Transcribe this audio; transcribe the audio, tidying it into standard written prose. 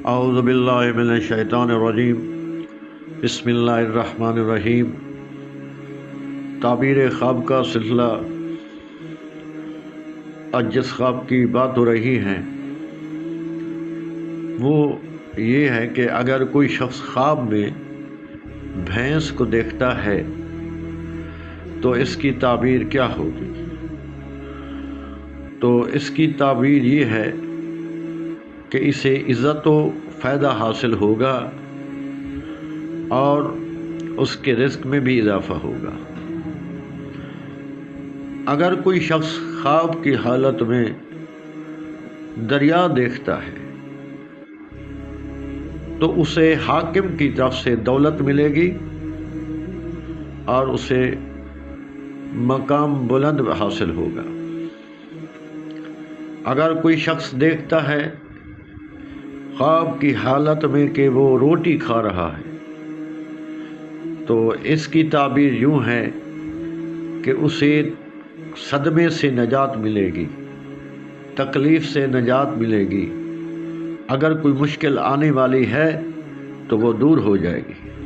اعوذ باللہ من الشیطان الرجیم بسم اللہ الرحمن الرحیم۔ تعبیر خواب کا سلسلہ۔ آج جس خواب کی بات ہو رہی ہے وہ یہ ہے کہ اگر کوئی شخص خواب میں بھینس کو دیکھتا ہے تو اس کی تعبیر کیا ہوگی؟ تو اس کی تعبیر یہ ہے کہ اسے عزت و فائدہ حاصل ہوگا اور اس کے رزق میں بھی اضافہ ہوگا۔ اگر کوئی شخص خواب کی حالت میں دریا دیکھتا ہے تو اسے حاکم کی طرف سے دولت ملے گی اور اسے مقام بلند حاصل ہوگا۔ اگر کوئی شخص دیکھتا ہے خواب کی حالت میں کہ وہ روٹی کھا رہا ہے تو اس کی تعبیر یوں ہے کہ اسے صدمے سے نجات ملے گی، تکلیف سے نجات ملے گی، اگر کوئی مشکل آنے والی ہے تو وہ دور ہو جائے گی۔